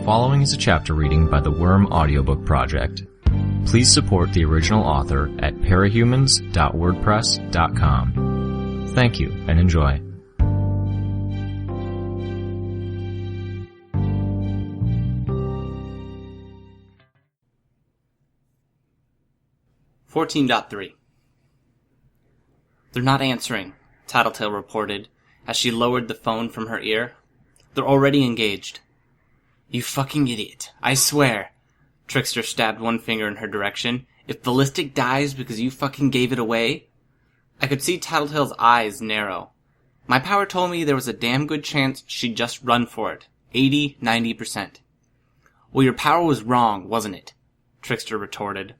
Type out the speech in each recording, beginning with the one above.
following is a chapter reading by the Worm Audiobook Project. Please support the original author at parahumans.wordpress.com. Thank you and enjoy. .3 "They're not answering," Tattletale reported, as she lowered the phone from her ear. "They're already engaged." "You fucking idiot. I swear." Trickster stabbed one finger in her direction. "If Ballistic dies because you fucking gave it away..." I could see Tattletale's eyes narrow. My power told me there was a damn good chance she'd just run for it. 80-90%. "Well, your power was wrong, wasn't it?" Trickster retorted.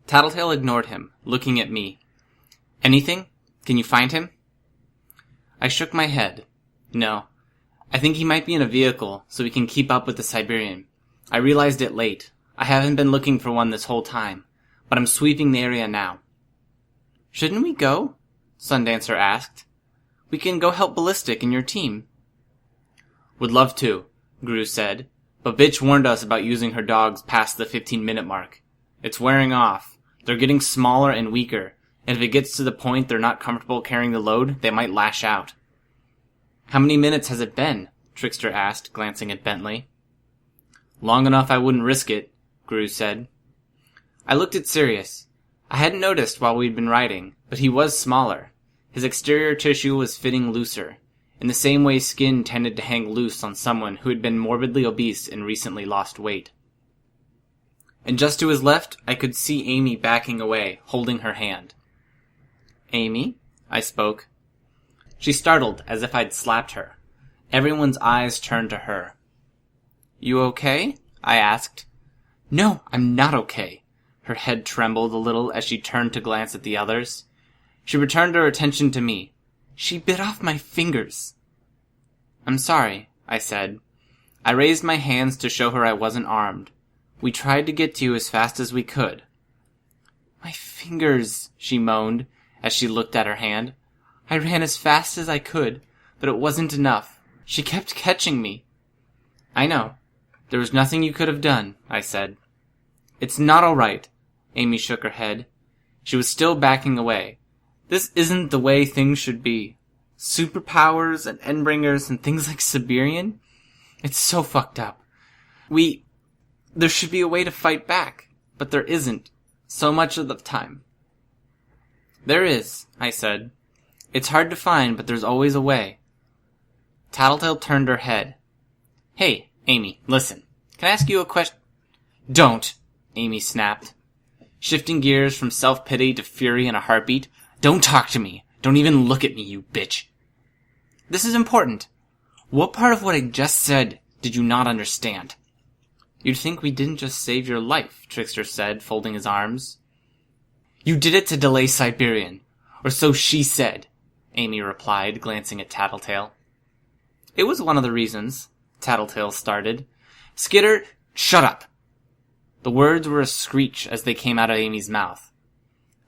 Tattletale ignored him, looking at me. "Anything? Can you find him?" I shook my head. "No. I think he might be in a vehicle, so we can keep up with the Siberian. I realized it late. I haven't been looking for one this whole time, but I'm sweeping the area now." "Shouldn't we go?" Sundancer asked. "We can go help Ballistic and your team." "Would love to," Gru said, "but Bitch warned us about using her dogs past the 15-minute mark. It's wearing off. They're getting smaller and weaker, and if it gets to the point they're not comfortable carrying the load, they might lash out." "How many minutes has it been?" Trickster asked, glancing at Bentley. "Long enough I wouldn't risk it," Gru said. I looked at Sirius. I hadn't noticed while we'd been riding, but he was smaller. His exterior tissue was fitting looser, in the same way skin tended to hang loose on someone who had been morbidly obese and recently lost weight. And just to his left, I could see Amy backing away, holding her hand. "Amy?" I spoke. She startled, as if I'd slapped her. Everyone's eyes turned to her. "You okay?" I asked. "No, I'm not okay." Her head trembled a little as she turned to glance at the others. She returned her attention to me. "She bit off my fingers." "I'm sorry," I said. I raised my hands to show her I wasn't armed. "We tried to get to you as fast as we could." "My fingers," she moaned, as she looked at her hand. "I ran as fast as I could, but it wasn't enough. She kept catching me." "I know. There was nothing you could have done," I said. "It's not all right." Amy shook her head. She was still backing away. "This isn't the way things should be. Superpowers and Endbringers and things like Siberian. It's so fucked up. There should be a way to fight back, but there isn't, so much of the time." "There is," I said. "It's hard to find, but there's always a way." Tattletale turned her head. "Hey, Amy, listen. Can I ask you a question?" "Don't," Amy snapped. Shifting gears from self-pity to fury in a heartbeat. "Don't talk to me. Don't even look at me, you bitch." "This is important. What part of what I just said did you not understand?" "You'd think we didn't just save your life," Trickster said, folding his arms. "You did it to delay Siberian. Or so she said," Amy replied, glancing at Tattletale. "It was one of the reasons," Tattletale started. "Skitter, shut up!" The words were a screech as they came out of Amy's mouth.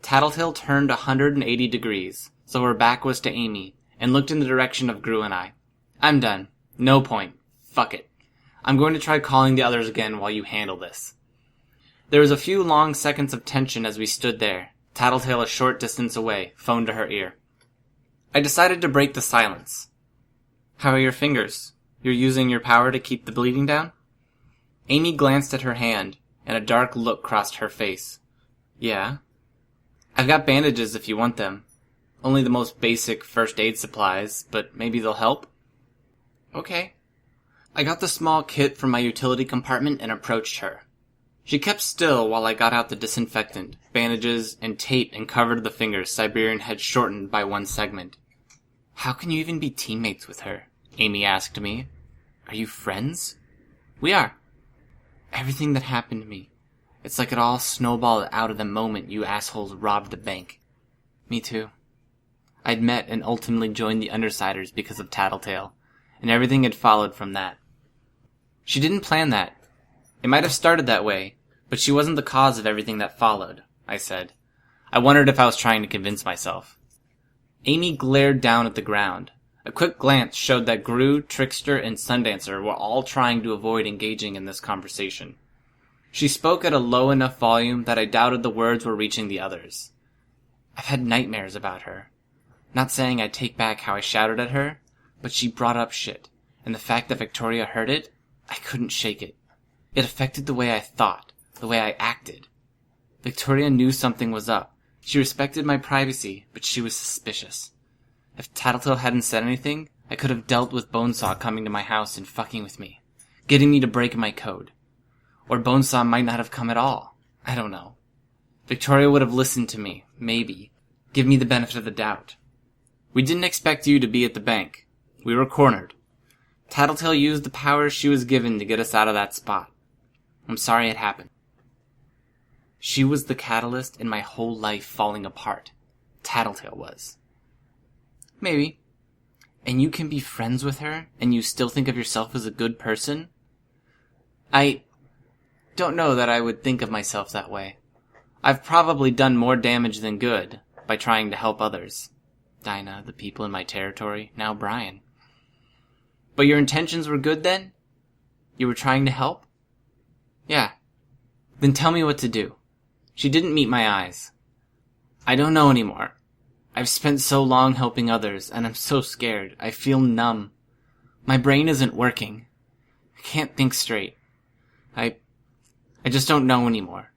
Tattletale turned 180 degrees, so her back was to Amy, and looked in the direction of Gru and I. "I'm done. No point. Fuck it. I'm going to try calling the others again while you handle this." There was a few long seconds of tension as we stood there, Tattletale a short distance away, phone to her ear. I decided to break the silence. "How are your fingers? You're using your power to keep the bleeding down?" Amy glanced at her hand, and a dark look crossed her face. "Yeah. I've got bandages if you want them. Only the most basic first aid supplies, but maybe they'll help." "Okay." I got the small kit from my utility compartment and approached her. She kept still while I got out the disinfectant, bandages, and tape and covered the fingers Siberian had shortened by one segment. "How can you even be teammates with her?" Amy asked me. "Are you friends?" "We are." "Everything that happened to me. It's like it all snowballed out of the moment you assholes robbed the bank." "Me too." I'd met and ultimately joined the Undersiders because of Tattletale, and everything had followed from that. "She didn't plan that. It might have started that way, but she wasn't the cause of everything that followed," I said. I wondered if I was trying to convince myself. Amy glared down at the ground. A quick glance showed that Gru, Trickster, and Sundancer were all trying to avoid engaging in this conversation. She spoke at a low enough volume that I doubted the words were reaching the others. I've had nightmares about her. Not saying I'd take back how I shouted at her, but she brought up shit, and the fact that Victoria heard it, I couldn't shake it. It affected the way I thought, the way I acted. Victoria knew something was up. She respected my privacy, but she was suspicious. If Tattletale hadn't said anything, I could have dealt with Bonesaw coming to my house and fucking with me, getting me to break my code. Or Bonesaw might not have come at all. I don't know. Victoria would have listened to me, maybe. Give me the benefit of the doubt. We didn't expect you to be at the bank. We were cornered. Tattletale used the power she was given to get us out of that spot. I'm sorry it happened. She was the catalyst in my whole life falling apart. Tattletale was. Maybe. And you can be friends with her, and you still think of yourself as a good person? I don't know that I would think of myself that way. I've probably done more damage than good by trying to help others. Dinah, the people in my territory, now Brian. But your intentions were good then? You were trying to help? Yeah. Then tell me what to do. She didn't meet my eyes. I don't know anymore. I've spent so long helping others, and I'm so scared. I feel numb. My brain isn't working. I can't think straight. I just don't know anymore.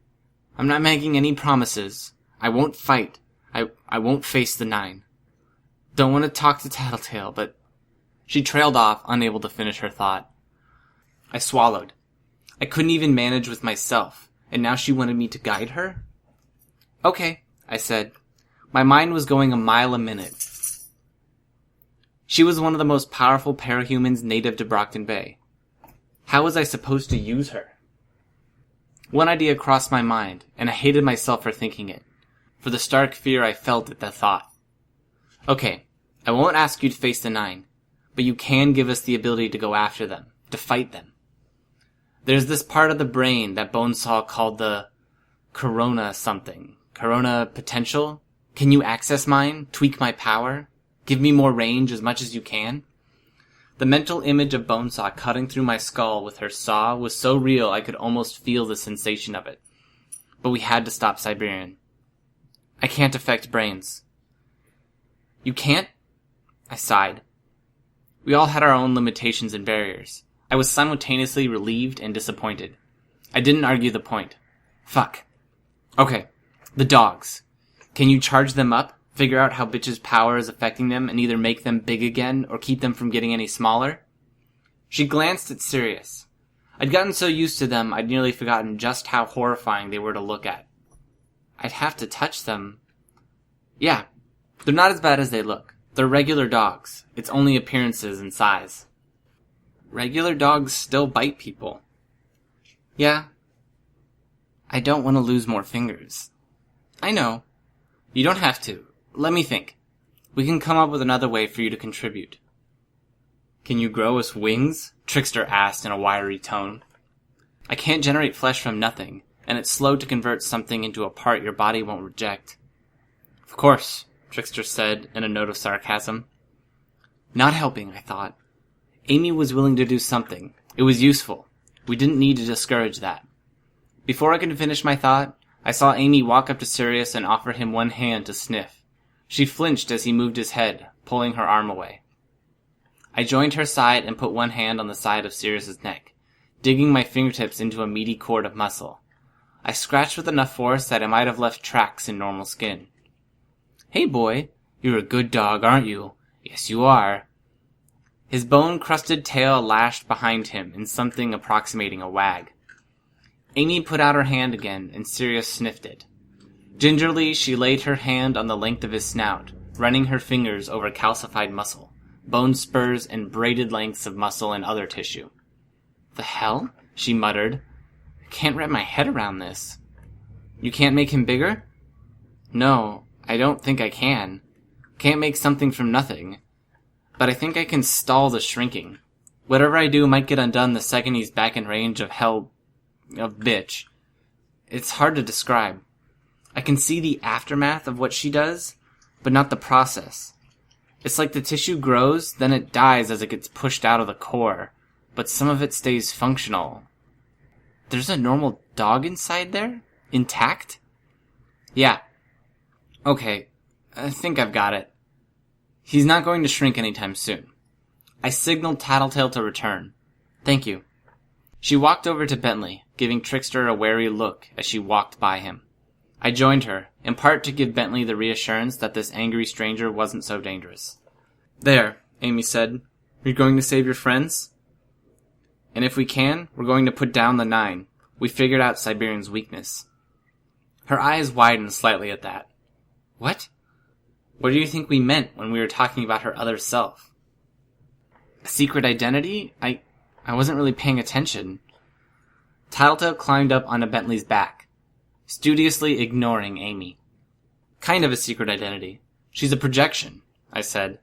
I'm not making any promises. I won't fight. I won't face the 9. Don't want to talk to Tattletale, but... She trailed off, unable to finish her thought. I swallowed. I couldn't even manage with myself, and now she wanted me to guide her? Okay, I said. My mind was going a mile a minute. She was one of the most powerful parahumans native to Brockton Bay. How was I supposed to use her? One idea crossed my mind, and I hated myself for thinking it, for the stark fear I felt at the thought. Okay, I won't ask you to face the 9, but you can give us the ability to go after them, to fight them. There's this part of the brain that Bonesaw called the Corona something. Corona potential? Can you access mine? Tweak my power? Give me more range as much as you can? The mental image of Bonesaw cutting through my skull with her saw was so real I could almost feel the sensation of it. But we had to stop Siberian. I can't affect brains. You can't? I sighed. We all had our own limitations and barriers. I was simultaneously relieved and disappointed. I didn't argue the point. Fuck. Okay, the dogs. Can you charge them up, figure out how Bitch's power is affecting them, and either make them big again or keep them from getting any smaller? She glanced at Sirius. I'd gotten so used to them I'd nearly forgotten just how horrifying they were to look at. I'd have to touch them. Yeah, they're not as bad as they look. They're regular dogs. It's only appearances and size. Regular dogs still bite people. Yeah. I don't want to lose more fingers. I know. You don't have to. Let me think. We can come up with another way for you to contribute. Can you grow us wings? Trickster asked in a wiry tone. I can't generate flesh from nothing, and it's slow to convert something into a part your body won't reject. Of course, Trickster said in a note of sarcasm. Not helping, I thought. Amy was willing to do something. It was useful. We didn't need to discourage that. Before I could finish my thought, I saw Amy walk up to Sirius and offer him one hand to sniff. She flinched as he moved his head, pulling her arm away. I joined her side and put one hand on the side of Sirius's neck, digging my fingertips into a meaty cord of muscle. I scratched with enough force that I might have left tracks in normal skin. Hey boy, you're a good dog, aren't you? Yes, you are. His bone-crusted tail lashed behind him in something approximating a wag. Amy put out her hand again, and Sirius sniffed it. Gingerly, she laid her hand on the length of his snout, running her fingers over calcified muscle, bone spurs, and braided lengths of muscle and other tissue. The hell? She muttered. I can't wrap my head around this. You can't make him bigger? No, I don't think I can. Can't make something from nothing. But I think I can stall the shrinking. Whatever I do might get undone the second he's back in range of bitch. It's hard to describe. I can see the aftermath of what she does, but not the process. It's like the tissue grows, then it dies as it gets pushed out of the core, but some of it stays functional. There's a normal dog inside there? Intact? Yeah. Okay, I think I've got it. He's not going to shrink anytime soon. I signaled Tattletale to return. Thank you. She walked over to Bentley, giving Trickster a wary look as she walked by him. I joined her, in part to give Bentley the reassurance that this angry stranger wasn't so dangerous. There, Amy said. You're going to save your friends? And if we can, we're going to put down the 9. We figured out Siberian's weakness. Her eyes widened slightly at that. What? What do you think we meant when we were talking about her other self? A secret identity? I wasn't really paying attention. Tattletale climbed up onto Bentley's back, studiously ignoring Amy. Kind of a secret identity. She's a projection, I said.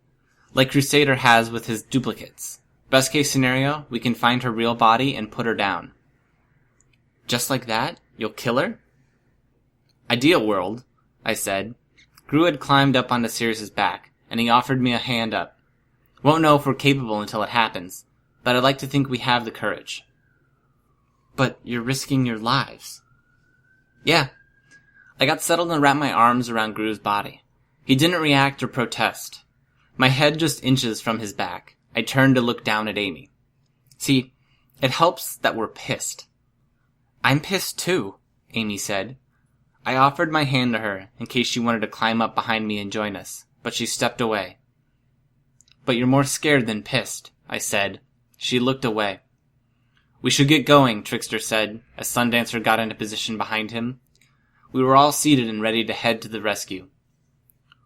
Like Crusader has with his duplicates. Best case scenario, we can find her real body and put her down. Just like that? You'll kill her? Ideal world, I said. Gru had climbed up onto Sirius's back, and he offered me a hand up. Won't know if we're capable until it happens, but I'd like to think we have the courage. But you're risking your lives. Yeah. I got settled and wrapped my arms around Gru's body. He didn't react or protest. My head just inches from his back. I turned to look down at Amy. See, it helps that we're pissed. I'm pissed too, Amy said. I offered my hand to her in case she wanted to climb up behind me and join us, but she stepped away. But you're more scared than pissed, I said. She looked away. We should get going, Trickster said, as Sundancer got into position behind him. We were all seated and ready to head to the rescue.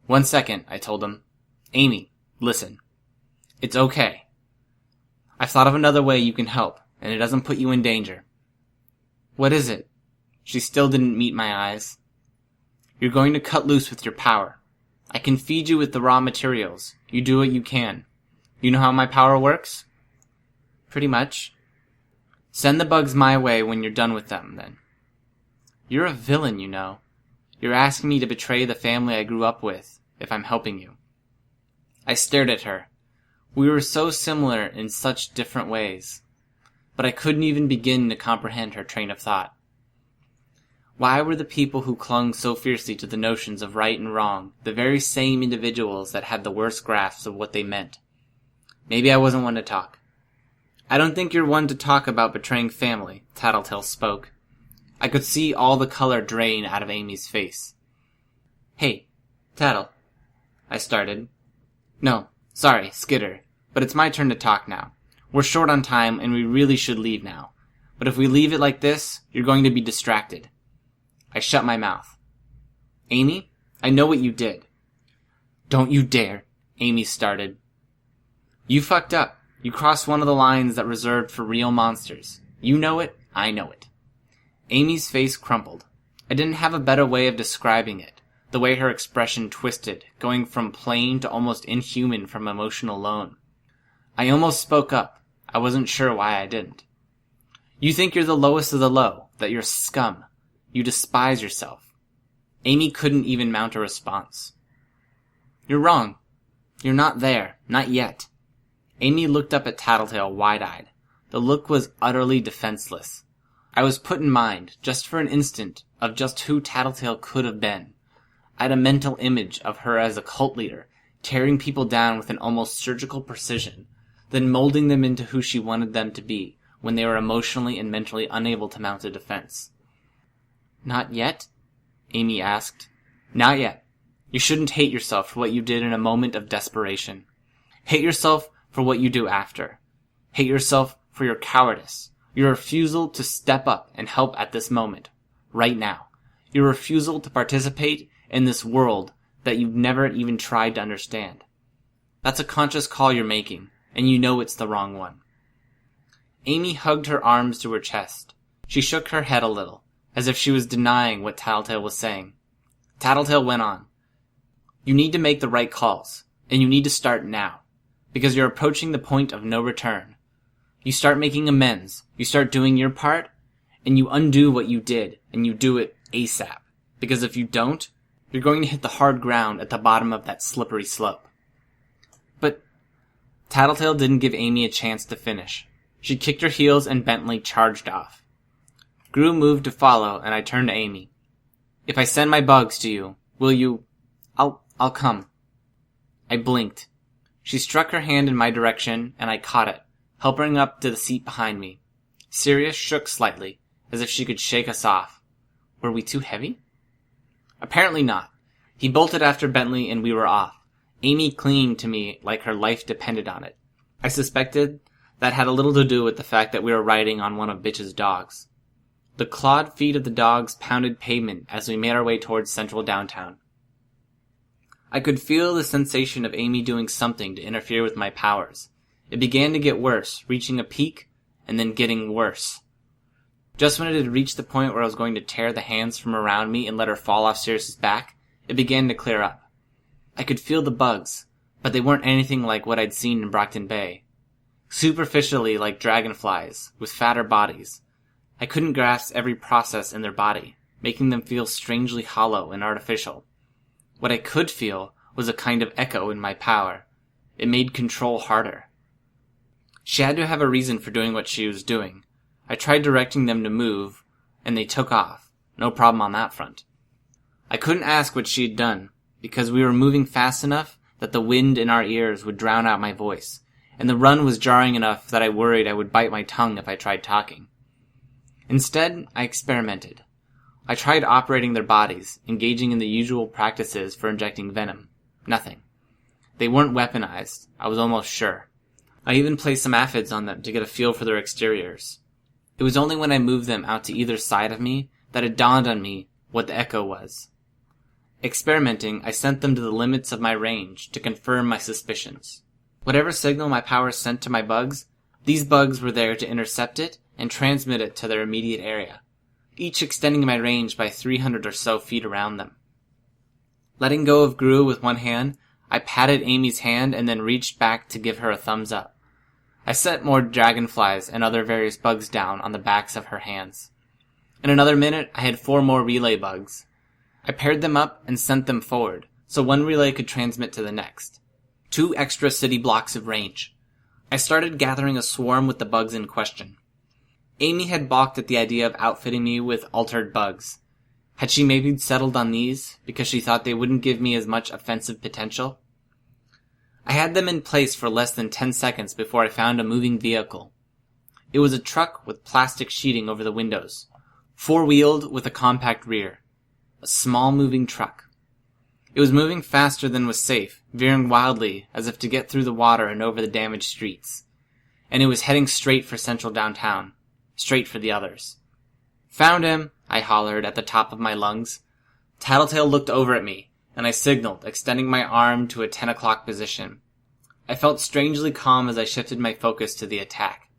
1 second, I told him. Amy, listen. It's okay. I've thought of another way you can help, and it doesn't put you in danger. What is it? She still didn't meet my eyes. You're going to cut loose with your power. I can feed you with the raw materials. You do what you can. You know how my power works? Pretty much. Send the bugs my way when you're done with them, then. You're a villain, you know. You're asking me to betray the family I grew up with, if I'm helping you. I stared at her. We were so similar in such different ways. But I couldn't even begin to comprehend her train of thought. Why were the people who clung so fiercely to the notions of right and wrong the very same individuals that had the worst grasps of what they meant? Maybe I wasn't one to talk. I don't think you're one to talk about betraying family, Tattletale spoke. I could see all the color drain out of Amy's face. Hey, Tattle, I started. No, sorry, Skitter, but it's my turn to talk now. We're short on time and we really should leave now. But if we leave it like this, you're going to be distracted. I shut my mouth. Amy, I know what you did. Don't you dare, Amy started. You fucked up. You crossed one of the lines that reserved for real monsters. You know it, I know it. Amy's face crumpled. I didn't have a better way of describing it. The way her expression twisted, going from plain to almost inhuman from emotion alone. I almost spoke up. I wasn't sure why I didn't. You think you're the lowest of the low, that you're scum. You despise yourself. Amy couldn't even mount a response. You're wrong. You're not there. Not yet. Amy looked up at Tattletale wide-eyed. The look was utterly defenseless. I was put in mind, just for an instant, of just who Tattletale could have been. I had a mental image of her as a cult leader, tearing people down with an almost surgical precision, then molding them into who she wanted them to be when they were emotionally and mentally unable to mount a defense. Not yet? Amy asked. Not yet. You shouldn't hate yourself for what you did in a moment of desperation. Hate yourself for what you do after. Hate yourself for your cowardice, your refusal to step up and help at this moment, right now. Your refusal to participate in this world that you've never even tried to understand. That's a conscious call you're making, and you know it's the wrong one. Amy hugged her arms to her chest. She shook her head a little, as if she was denying what Tattletale was saying. Tattletale went on. You need to make the right calls, and you need to start now, because you're approaching the point of no return. You start making amends, you start doing your part, and you undo what you did, and you do it ASAP. Because if you don't, you're going to hit the hard ground at the bottom of that slippery slope. Tattletale didn't give Amy a chance to finish. She kicked her heels and Bentley charged off. Gru moved to follow, and I turned to Amy. "If I send my bugs to you, will you... I'll come." I blinked. She struck her hand in my direction, and I caught it, helping up to the seat behind me. Sirius shook slightly, as if she could shake us off. Were we too heavy? Apparently not. He bolted after Bentley, and we were off. Amy clinging to me like her life depended on it. I suspected that had a little to do with the fact that we were riding on one of Bitch's dogs. The clawed feet of the dogs pounded pavement as we made our way towards central downtown. I could feel the sensation of Amy doing something to interfere with my powers. It began to get worse, reaching a peak, and then getting worse. Just when it had reached the point where I was going to tear the hands from around me and let her fall off Sirius's back, it began to clear up. I could feel the bugs, but they weren't anything like what I'd seen in Brockton Bay. Superficially like dragonflies, with fatter bodies. I couldn't grasp every process in their body, making them feel strangely hollow and artificial. What I could feel was a kind of echo in my power. It made control harder. She had to have a reason for doing what she was doing. I tried directing them to move, and they took off. No problem on that front. I couldn't ask what she had done, because we were moving fast enough that the wind in our ears would drown out my voice, and the run was jarring enough that I worried I would bite my tongue if I tried talking. Instead, I experimented. I tried operating their bodies, engaging in the usual practices for injecting venom. Nothing. They weren't weaponized, I was almost sure. I even placed some aphids on them to get a feel for their exteriors. It was only when I moved them out to either side of me that it dawned on me what the echo was. Experimenting, I sent them to the limits of my range to confirm my suspicions. Whatever signal my powers sent to my bugs, these bugs were there to intercept it and transmit it to their immediate area, each extending my range by 300 or so feet around them. Letting go of Gru with one hand, I patted Amy's hand and then reached back to give her a thumbs up. I set more dragonflies and other various bugs down on the backs of her hands. In another minute, I had 4 more relay bugs. I paired them up and sent them forward, so one relay could transmit to the next. 2 extra city blocks of range. I started gathering a swarm with the bugs in question. Amy had balked at the idea of outfitting me with altered bugs. Had she maybe settled on these, because she thought they wouldn't give me as much offensive potential? I had them in place for less than 10 seconds before I found a moving vehicle. It was a truck with plastic sheeting over the windows, 4-wheeled with a compact rear. A small moving truck. It was moving faster than was safe, veering wildly as if to get through the water and over the damaged streets. And it was heading straight for central downtown. Straight for the others. "Found him!" I hollered at the top of my lungs. Tattletale looked over at me, and I signaled, extending my arm to a 10 o'clock position. I felt strangely calm as I shifted my focus to the attack.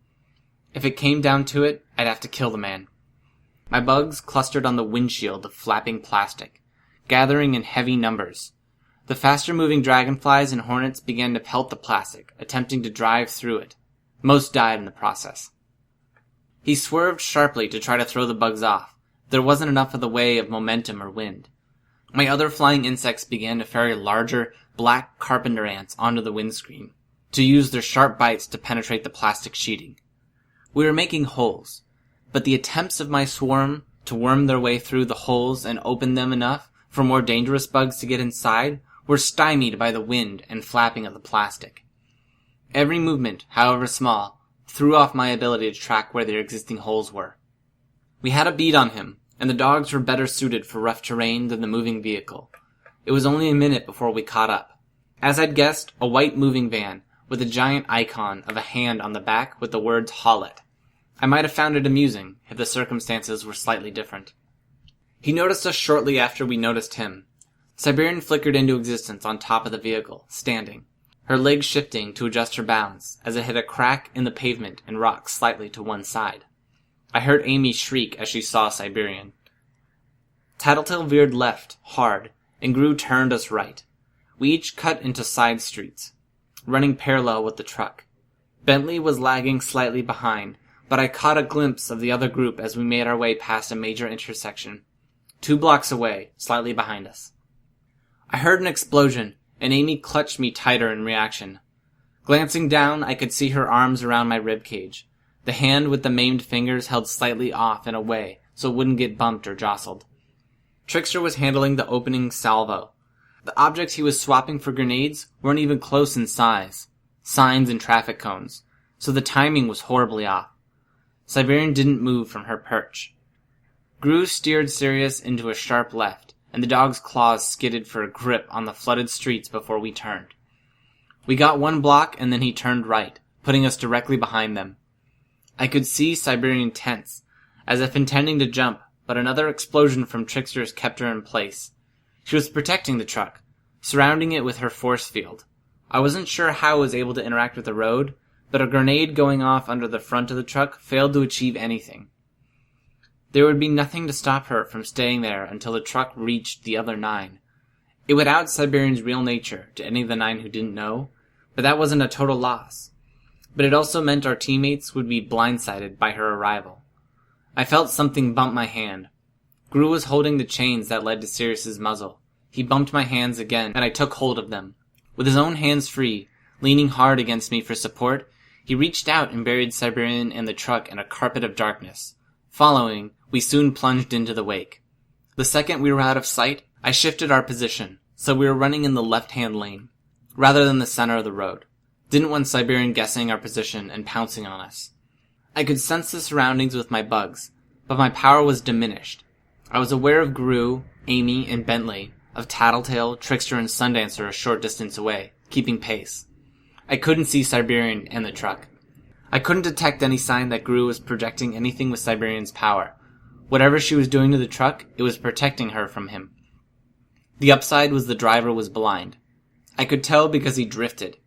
If it came down to it, I'd have to kill the man. My bugs clustered on the windshield of flapping plastic, gathering in heavy numbers. The faster-moving dragonflies and hornets began to pelt the plastic, attempting to drive through it. Most died in the process. He swerved sharply to try to throw the bugs off. There wasn't enough of the way of momentum or wind. My other flying insects began to ferry larger, black carpenter ants onto the windscreen, to use their sharp bites to penetrate the plastic sheeting. We were making holes, but the attempts of my swarm to worm their way through the holes and open them enough for more dangerous bugs to get inside were stymied by the wind and flapping of the plastic. Every movement, however small, threw off my ability to track where their existing holes were. We had a bead on him, and the dogs were better suited for rough terrain than the moving vehicle. It was only a minute before we caught up. As I'd guessed, a white moving van, with a giant icon of a hand on the back with the words "Haul It." I might have found it amusing, if the circumstances were slightly different. He noticed us shortly after we noticed him. Siberian flickered into existence on top of the vehicle, standing, her legs shifting to adjust her balance as it hit a crack in the pavement and rocked slightly to one side. I heard Amy shriek as she saw Siberian. Tattletale veered left, hard, and Gru turned us right. We each cut into side streets, running parallel with the truck. Bentley was lagging slightly behind, but I caught a glimpse of the other group as we made our way past a major intersection, 2 blocks away, slightly behind us. I heard an explosion, and Amy clutched me tighter in reaction. Glancing down, I could see her arms around my ribcage. The hand with the maimed fingers held slightly off and away so it wouldn't get bumped or jostled. Trickster was handling the opening salvo. The objects he was swapping for grenades weren't even close in size. Signs and traffic cones. So the timing was horribly off. Siberian didn't move from her perch. Gru steered Sirius into a sharp left, and the dog's claws skidded for a grip on the flooded streets before we turned. We got one block and then he turned right, putting us directly behind them. I could see Siberian tense, as if intending to jump, but another explosion from Trickster's kept her in place. She was protecting the truck, surrounding it with her force field. I wasn't sure how it was able to interact with the road, but a grenade going off under the front of the truck failed to achieve anything. There would be nothing to stop her from staying there until the truck reached the other 9. It would out Siberian's real nature to any of the 9 who didn't know, but that wasn't a total loss. But it also meant our teammates would be blindsided by her arrival. I felt something bump my hand. Gru was holding the chains that led to Sirius's muzzle. He bumped my hands again, and I took hold of them. With his own hands free, leaning hard against me for support, he reached out and buried Siberian and the truck in a carpet of darkness. Following, we soon plunged into the wake. The second we were out of sight, I shifted our position, so we were running in the left-hand lane, rather than the center of the road. Didn't want Siberian guessing our position and pouncing on us. I could sense the surroundings with my bugs, but my power was diminished. I was aware of Gru, Amy, and Bentley, of Tattletale, Trickster, and Sundancer a short distance away, keeping pace. I couldn't see Siberian and the truck. I couldn't detect any sign that Gru was projecting anything with Siberian's power. Whatever she was doing to the truck, it was protecting her from him. The upside was the driver was blind. I could tell because he drifted.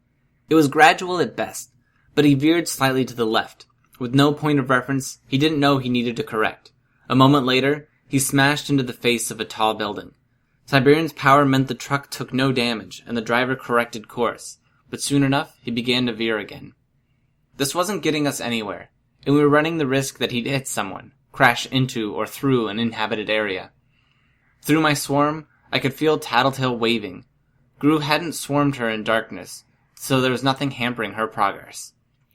It was gradual at best, but he veered slightly to the left. With no point of reference, he didn't know he needed to correct. A moment later, he smashed into the face of a tall building. Siberian's power meant the truck took no damage, and the driver corrected course, but soon enough, he began to veer again. This wasn't getting us anywhere, and we were running the risk that he'd hit someone, crash into or through an inhabited area. Through my swarm, I could feel Tattletale waving. Gru hadn't swarmed her in darkness, so there was nothing hampering her progress.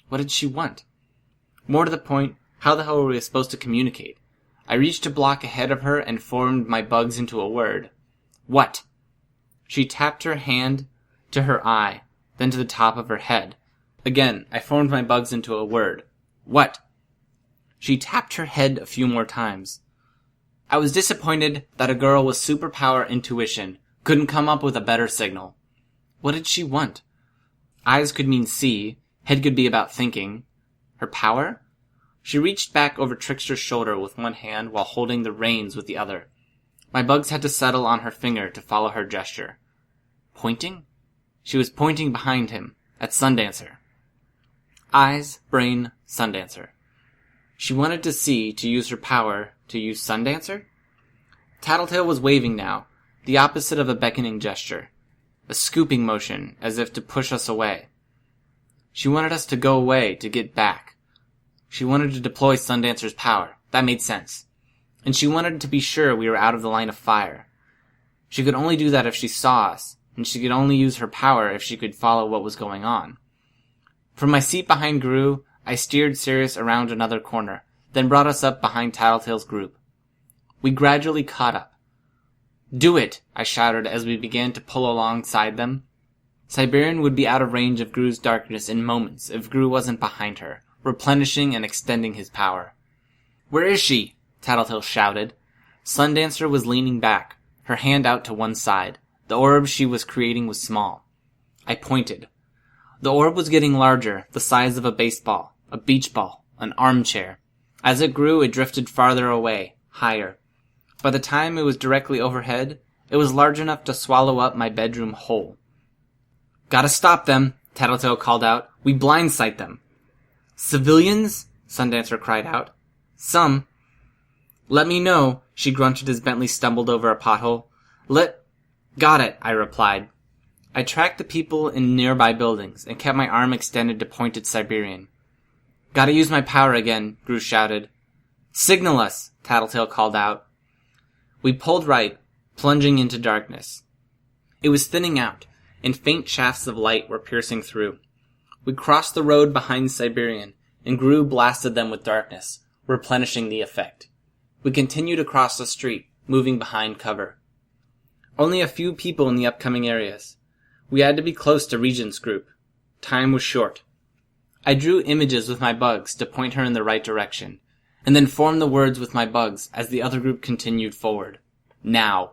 What did she want? More to the point, how the hell were we supposed to communicate? I reached a block ahead of her and formed my bugs into a word. What? She tapped her hand to her eye, then to the top of her head. Again, I formed my bugs into a word. What? She tapped her head a few more times. I was disappointed that a girl with superpower intuition couldn't come up with a better signal. What did she want? Eyes could mean see, head could be about thinking. Her power? She reached back over Trickster's shoulder with one hand while holding the reins with the other. My bugs had to settle on her finger to follow her gesture. Pointing? She was pointing behind him, at Sundancer. Eyes, brain, Sundancer. She wanted to see, to use her power, to use Sundancer? Tattletale was waving now, the opposite of a beckoning gesture. A scooping motion, as if to push us away. She wanted us to go away, to get back. She wanted to deploy Sundancer's power. That made sense. And she wanted to be sure we were out of the line of fire. She could only do that if she saw us, and she could only use her power if she could follow what was going on. From my seat behind Gru, I steered Sirius around another corner, then brought us up behind Tattletale's group. We gradually caught up. Do it, I shouted as we began to pull alongside them. Siberian would be out of range of Gru's darkness in moments if Gru wasn't behind her, replenishing and extending his power. Where is she? Tattletale shouted. Sundancer was leaning back, her hand out to one side. The orb she was creating was small. I pointed. The orb was getting larger, the size of a baseball, a beach ball, an armchair. As it grew, it drifted farther away, higher. By the time it was directly overhead, it was large enough to swallow up my bedroom whole. Gotta stop them, Tattletale called out. We blindsight them. Civilians? Sundancer cried out. Some. Let me know, she grunted as Bentley stumbled over a pothole. Got it, I replied. I tracked the people in nearby buildings and kept my arm extended to point at Siberian. Gotta use my power again, Gru shouted. Signal us, Tattletale called out. We pulled right, plunging into darkness. It was thinning out, and faint shafts of light were piercing through. We crossed the road behind Siberian, and Gru blasted them with darkness, replenishing the effect. We continued across the street, moving behind cover. Only a few people in the upcoming areas. We had to be close to Regent's group. Time was short. I drew images with my bugs to point her in the right direction, and then formed the words with my bugs as the other group continued forward. Now.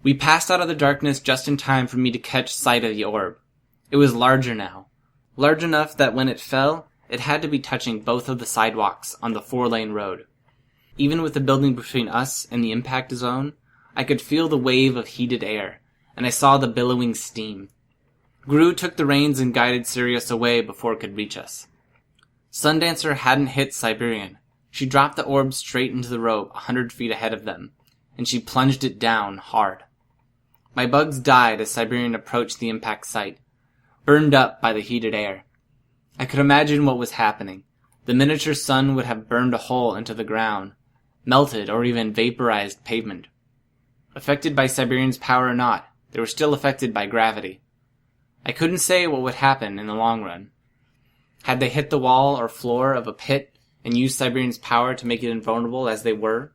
We passed out of the darkness just in time for me to catch sight of the orb. It was larger now. Large enough that when it fell, it had to be touching both of the sidewalks on the 4-lane road. Even with the building between us and the impact zone, I could feel the wave of heated air, and I saw the billowing steam. Gru took the reins and guided Sirius away before it could reach us. Sundancer hadn't hit Siberian. She dropped the orb straight into the rope 100 feet ahead of them, and she plunged it down hard. My bugs died as Siberian approached the impact site, burned up by the heated air. I could imagine what was happening. The miniature sun would have burned a hole into the ground, melted or even vaporized pavement. Affected by Siberian's power or not, they were still affected by gravity. I couldn't say what would happen in the long run. Had they hit the wall or floor of a pit and used Siberian's power to make it invulnerable as they were?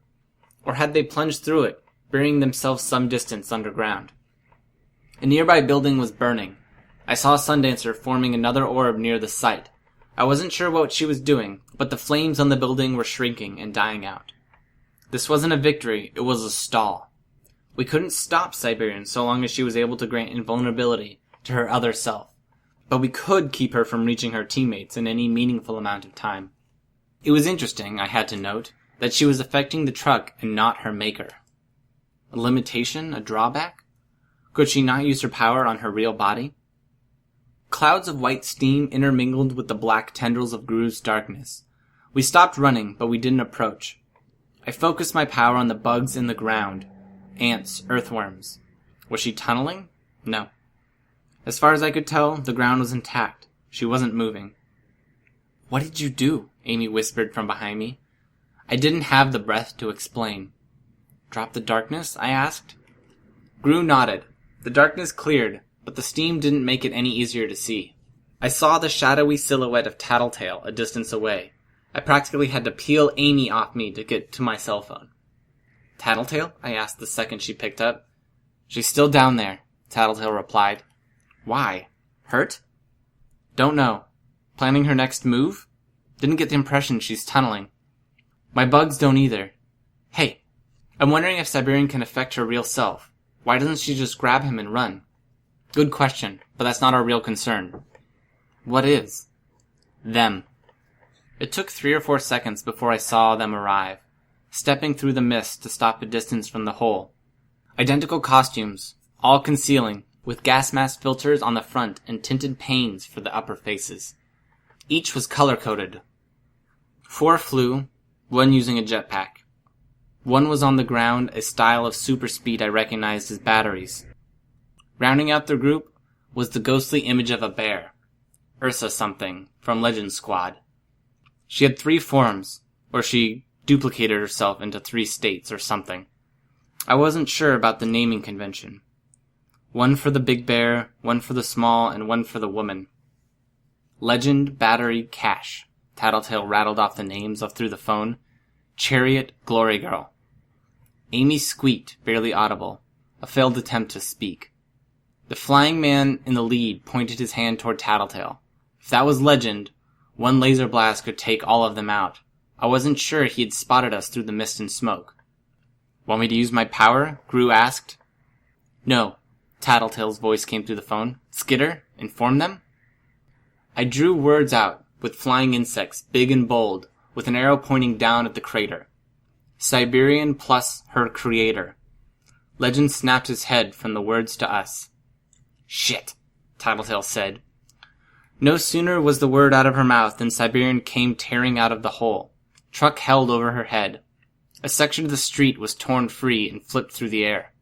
Or had they plunged through it, burying themselves some distance underground? A nearby building was burning. I saw Sundancer forming another orb near the site. I wasn't sure what she was doing, but the flames on the building were shrinking and dying out. This wasn't a victory, it was a stall. We couldn't stop Siberian so long as she was able to grant invulnerability to her other self, but we could keep her from reaching her teammates in any meaningful amount of time. It was interesting, I had to note, that she was affecting the truck and not her maker. A limitation? A drawback? Could she not use her power on her real body? Clouds of white steam intermingled with the black tendrils of Gru's darkness. We stopped running, but we didn't approach. I focused my power on the bugs in the ground. Ants, earthworms. Was she tunneling? No. As far as I could tell, the ground was intact. She wasn't moving. "What did you do?" Amy whispered from behind me. I didn't have the breath to explain. "Drop the darkness?" I asked. Gru nodded. The darkness cleared, but the steam didn't make it any easier to see. I saw the shadowy silhouette of Tattletale a distance away. I practically had to peel Amy off me to get to my cell phone. "Tattletale?" I asked the second she picked up. "She's still down there," Tattletale replied. "Why? Hurt?" "Don't know. Planning her next move? Didn't get the impression she's tunneling. My bugs don't either. Hey, I'm wondering if Siberian can affect her real self. Why doesn't she just grab him and run?" "Good question, but that's not our real concern." "What is?" "Them." It took 3 or 4 seconds before I saw them arrive, stepping through the mist to stop a distance from the hole. Identical costumes, all concealing, with gas mask filters on the front and tinted panes for the upper faces. Each was color-coded. 4 flew, 1 using a jetpack. 1 was on the ground, a style of super speed I recognized as batteries. Rounding out their group was the ghostly image of a bear. Ursa something, from Legend Squad. She had 3 forms, or she duplicated herself into 3 states or something. I wasn't sure about the naming convention. 1 for the big bear, 1 for the small, and 1 for the woman. Legend, Battery, Cash. Tattletale rattled off the names off through the phone. Chariot, Glory Girl. Amy squeaked, barely audible, a failed attempt to speak. The flying man in the lead pointed his hand toward Tattletale. If that was Legend, 1 laser blast could take all of them out. I wasn't sure he had spotted us through the mist and smoke. "Want me to use my power?" Gru asked. "No." Tattletale's voice came through the phone. "Skitter? Inform them?" I drew words out, with flying insects, big and bold, with an arrow pointing down at the crater. Siberian plus her creator. Legend snapped his head from the words to us. "Shit," Tattletale said. No sooner was the word out of her mouth than Siberian came tearing out of the hole. Truck held over her head. A section of the street was torn free and flipped through the air.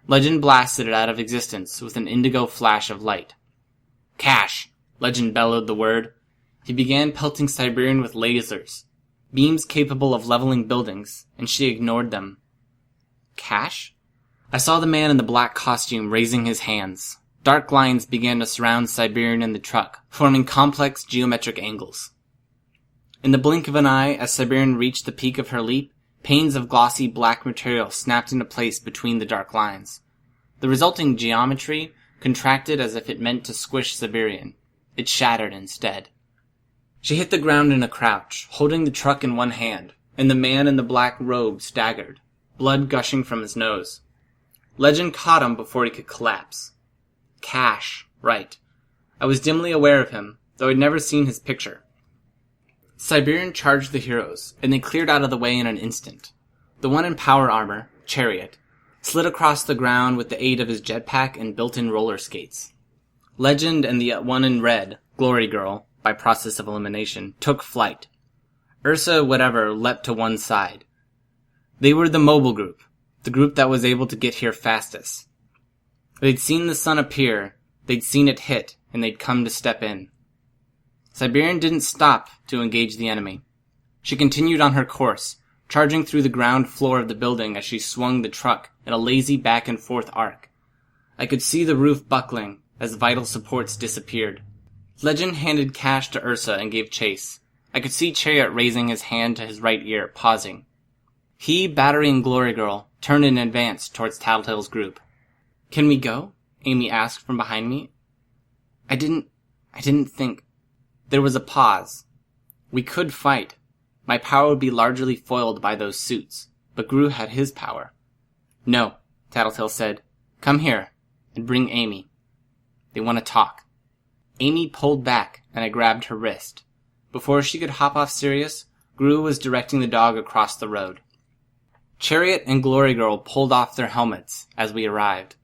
Legend blasted it out of existence with an indigo flash of light. "Cash!" Legend bellowed the word. He began pelting Siberian with lasers, beams capable of leveling buildings, and she ignored them. "Cash?" I saw the man in the black costume raising his hands. Dark lines began to surround Siberian and the truck, forming complex geometric angles. In the blink of an eye, as Siberian reached the peak of her leap, panes of glossy black material snapped into place between the dark lines. The resulting geometry contracted as if it meant to squish Siberian. It shattered instead. She hit the ground in a crouch, holding the truck in one hand, and the man in the black robe staggered, blood gushing from his nose. Legend caught him before he could collapse. Cash, right. I was dimly aware of him, though I'd never seen his picture. Siberian charged the heroes, and they cleared out of the way in an instant. The one in power armor, Chariot, slid across the ground with the aid of his jetpack and built-in roller skates. Legend and the one in red, Glory Girl, by process of elimination, took flight. Ursa whatever leapt to one side. They were the mobile group, the group that was able to get here fastest. They'd seen the sun appear, they'd seen it hit, and they'd come to step in. Siberian didn't stop to engage the enemy. She continued on her course, charging through the ground floor of the building as she swung the truck in a lazy back-and-forth arc. I could see the roof buckling as vital supports disappeared. Legend handed Cash to Ursa and gave chase. I could see Chariot raising his hand to his right ear, pausing. He, Battery, and Glory Girl turned and advanced towards Tattletale's group. "Can we go?" Amy asked from behind me. I didn't think. There was a pause. We could fight. My power would be largely foiled by those suits, but Gru had his power. "No," Tattletale said. "Come here, and bring Amy. They want to talk." Amy pulled back, and I grabbed her wrist. Before she could hop off Sirius, Gru was directing the dog across the road. Chariot and Glory Girl pulled off their helmets as we arrived.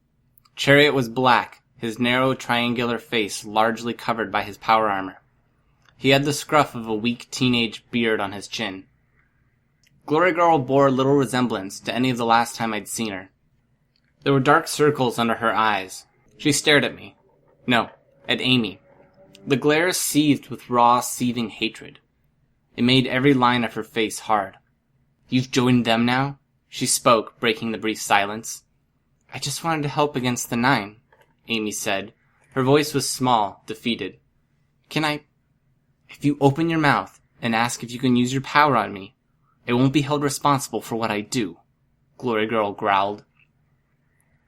Chariot was black, his narrow triangular face largely covered by his power armor. He had the scruff of a weak teenage beard on his chin. Glory Girl bore little resemblance to any of the last time I'd seen her. There were dark circles under her eyes. She stared at me. No, at Amy. The glare seethed with raw, seething hatred. It made every line of her face hard. "You've joined them now?" She spoke, breaking the brief silence. "I just wanted to help against the 9, Amy said. Her voice was small, defeated. If you open your mouth and ask if you can use your power on me, I won't be held responsible for what I do," Glory Girl growled.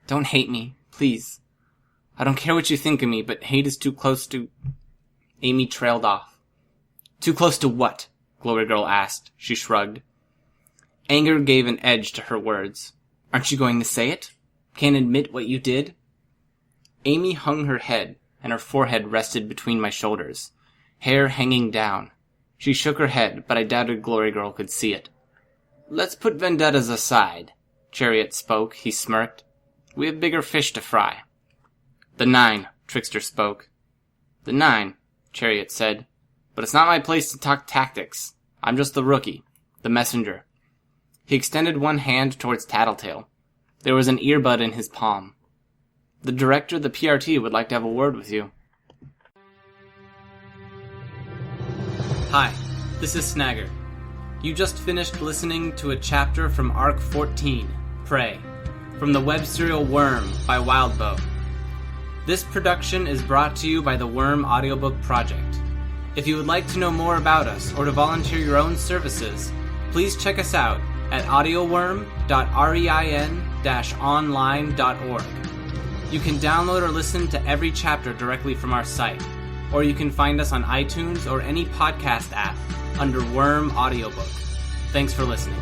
"Don't hate me, please. I don't care what you think of me, but hate is too close to..." Amy trailed off. "Too close to what?" Glory Girl asked. She shrugged. Anger gave an edge to her words. "Aren't you going to say it? Can't admit what you did?" Amy hung her head, and her forehead rested between my shoulders, hair hanging down. She shook her head, but I doubted Glory Girl could see it. "Let's put vendettas aside," Chariot spoke. He smirked. "We have bigger fish to fry." "The 9, Trickster spoke. "The 9, Chariot said. "But it's not my place to talk tactics. I'm just the rookie, the messenger." He extended one hand towards Tattletale. There was an earbud in his palm. "The director of the PRT would like to have a word with you." Hi, this is Snagger. You just finished listening to a chapter from Arc 14, Prey, from the web serial Worm by Wildbow. This production is brought to you by the Worm Audiobook Project. If you would like to know more about us or to volunteer your own services, please check us out at audioworm.rein-online.org. You can download or listen to every chapter directly from our site, or you can find us on iTunes or any podcast app under Worm Audiobook. Thanks for listening.